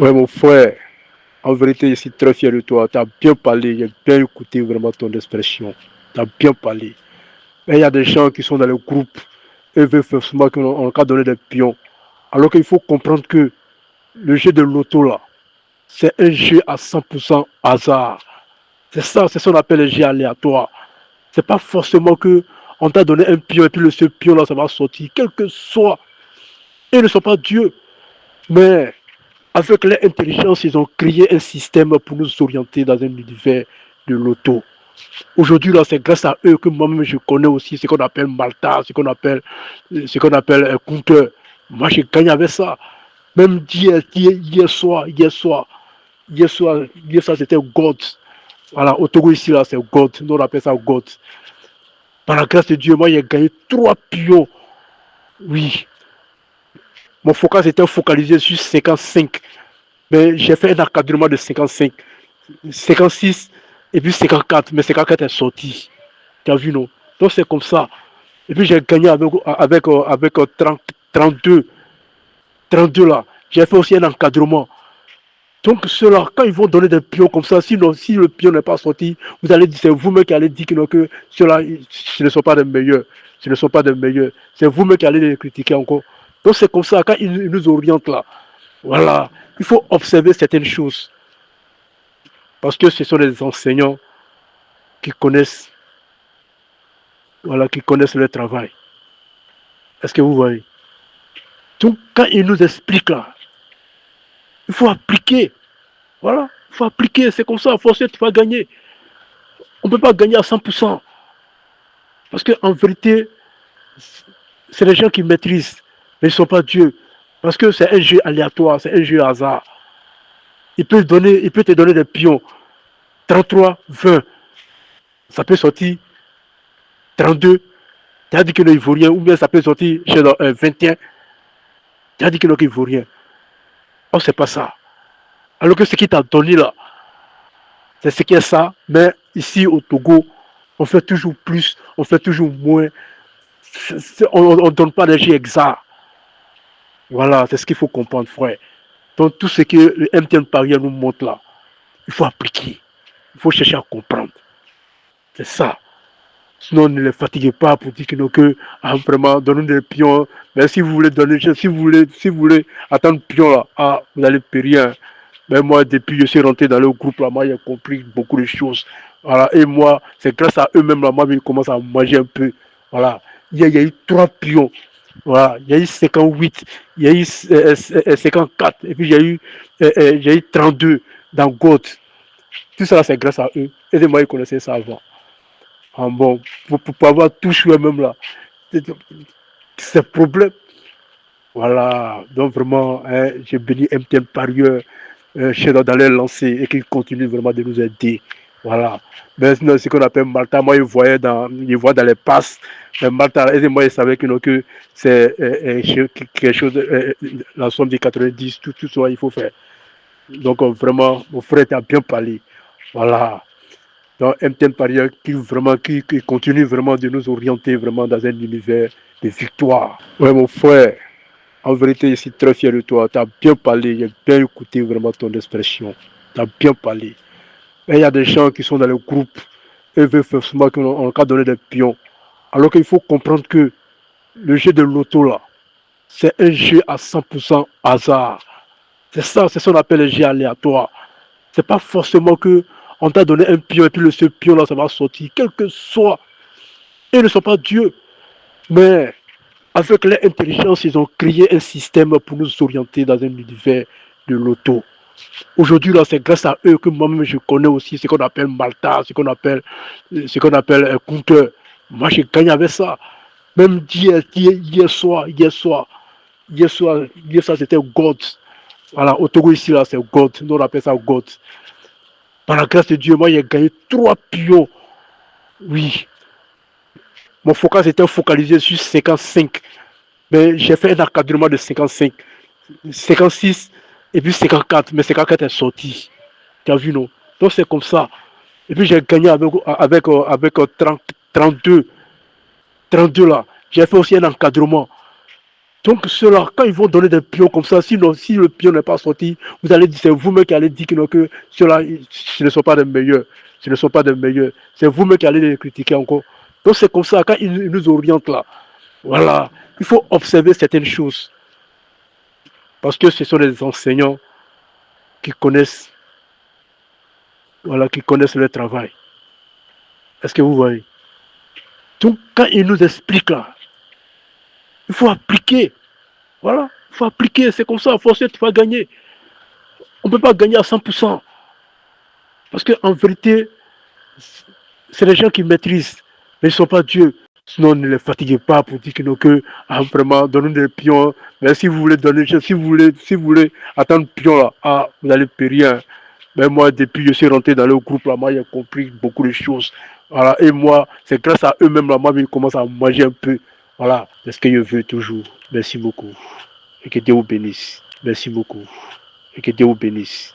Ouais, mon frère, en vérité, je suis très fier de toi. Tu as bien parlé, j'ai bien écouté vraiment ton expression. Tu as bien parlé. Mais il y a des gens qui sont dans le groupe et veulent forcément qu'on leur donner des pions. Alors qu'il faut comprendre que le jeu de l'auto, là, c'est un jeu à 100% hasard. C'est ça, c'est ce qu'on appelle le jeu aléatoire. C'est pas forcément que on t'a donné un pion et puis ce pion là, ça va sortir. Quel que soit, ils ne sont pas Dieu. Mais avec l'intelligence, ils ont créé un système pour nous orienter dans un univers de l'auto. Aujourd'hui, là, c'est grâce à eux que moi-même je connais aussi ce qu'on appelle Malta, ce qu'on appelle compteur. Moi, j'ai gagné avec ça. Même hier soir, c'était God. Voilà, au Togo ici, là, c'est God. Nous, on appelle ça God. Par la grâce de Dieu, moi, j'ai gagné 3 pions. Oui, mon focus était focalisé sur 55. Mais j'ai fait un encadrement de 55, 56 et puis 54. Mais 54 est sorti. Tu as vu, non? Donc, c'est comme ça. Et puis, j'ai gagné avec 30, 32. 32 là. J'ai fait aussi un encadrement. Donc, ceux-là, quand ils vont donner des pions comme ça, sinon, si le pion n'est pas sorti, vous allez dire, c'est vous-même qui allez dire que ceux-là, ce ne sont pas des meilleurs. Ce ne sont pas des meilleurs. C'est vous-même qui allez les critiquer encore. Donc, c'est comme ça, quand ils nous orientent là, voilà, il faut observer certaines choses. Parce que ce sont des enseignants qui connaissent, voilà, qui connaissent leur travail. Est-ce que vous voyez? Donc, quand ils nous expliquent là, il faut appliquer. Voilà, il faut appliquer. C'est comme ça, forcer, tu vas gagner. On ne peut pas gagner à 100%. Parce qu'en vérité, c'est les gens qui maîtrisent, mais ils ne sont pas Dieu. Parce que c'est un jeu aléatoire, c'est un jeu hasard. Il peut te donner des pions. 33, 20. Ça peut sortir 32. Tu as dit que non, il ne vaut rien. Ou bien ça peut sortir chez 21. Tu as dit que non, il ne vaut rien. Oh, c'est pas ça. Alors que ce qui t'a donné là, c'est ce qui est ça. Mais ici au Togo, on fait toujours plus, on fait toujours moins. On ne donne pas des jeux exacts. Voilà, c'est ce qu'il faut comprendre, frère. Donc tout ce que le MTN Paris nous montre là, il faut appliquer. Il faut chercher à comprendre. C'est ça. Sinon, ne les fatiguez pas pour dire que non, que vraiment, donnez des pions. Mais si vous voulez donner, si vous voulez attendre pion là, vous allez périr. Mais moi, depuis que je suis rentré dans le groupe là, moi, j'ai compris beaucoup de choses. Voilà. Et moi, c'est grâce à eux-mêmes là, moi, ils commencent à manger un peu. Voilà. Il y a eu 3 pions. Voilà. Il y a eu 58, il y a eu 54, et puis j'ai eu 32 dans God. Tout ça, c'est grâce à eux. Et moi, ils connaissaient ça avant. Ah bon, pour avoir tout joué même là, c'est problème. Voilà, donc vraiment, hein, j'ai béni MTN Parieur dans les lancers et qui continue vraiment de nous aider. Voilà. Mais sinon, ce qu'on appelle Malta, moi, il voit dans les passes. Mais Malta, et moi, il savait que c'est quelque chose, la somme de 90, tout ça, il faut faire. Donc, vraiment, mon frère t'a bien parlé. Voilà. Donc, MTN Paris qui continue vraiment de nous orienter vraiment dans un univers de victoire. Ouais, mon frère, en vérité, je suis très fier de toi. Tu as bien parlé, j'ai bien écouté vraiment ton expression. Tu as bien parlé. Mais il y a des gens qui sont dans le groupe et veulent forcément qu'on leur donner des pions. Alors qu'il faut comprendre que le jeu de l'auto, là, c'est un jeu à 100% hasard. C'est ça, c'est ce qu'on appelle le jeu aléatoire. C'est pas forcément que on t'a donné un pion et puis ce pion là ça va sortir. Quel que soit, ils ne sont pas Dieu. Mais avec l'intelligence, ils ont créé un système pour nous orienter dans un univers de l'auto. Aujourd'hui, là, c'est grâce à eux que moi-même je connais aussi ce qu'on appelle Malta, ce qu'on appelle compteur. Moi, j'ai gagné avec ça. Même hier soir, c'était God. Voilà, au Togo ici, là, c'est God. Nous, on appelle ça God. Par la grâce de Dieu, moi, j'ai gagné 3 pions. Oui, mon focus était focalisé sur 55. Mais j'ai fait un encadrement de 55, 56 et puis 54. Mais 54 est sorti. Tu as vu, non? Donc, c'est comme ça. Et puis, j'ai gagné avec 30, 32. 32 là. J'ai fait aussi un encadrement. Donc ceux-là, quand ils vont donner des pions comme ça, sinon, si le pion n'est pas sorti, vous allez dire, c'est vous-même qui allez dire que ceux-là, ce ne sont pas des meilleurs. Ce ne sont pas des meilleurs. C'est vous-même qui allez les critiquer encore. Donc c'est comme ça, quand ils nous orientent là, voilà, il faut observer certaines choses. Parce que ce sont des enseignants qui connaissent, voilà, qui connaissent leur travail. Est-ce que vous voyez? Donc quand ils nous expliquent là, il faut appliquer. Voilà, il faut appliquer. C'est comme ça, forcer, tu vas gagner. On ne peut pas gagner à 100%. Parce qu'en vérité, c'est les gens qui maîtrisent, mais ils ne sont pas Dieu. Sinon, ne les fatiguez pas pour dire que vraiment, donnez des pions. Mais si vous voulez donner, si vous voulez attendre pion là, vous n'allez périr. Mais moi, depuis que je suis rentré dans le groupe là, moi, j'ai compris beaucoup de choses. Voilà, et moi, c'est grâce à eux-mêmes là, moi, ils commencent à manger un peu. Voilà, c'est ce que je veux toujours. Merci beaucoup. Et que Dieu vous bénisse. Merci beaucoup. Et que Dieu vous bénisse.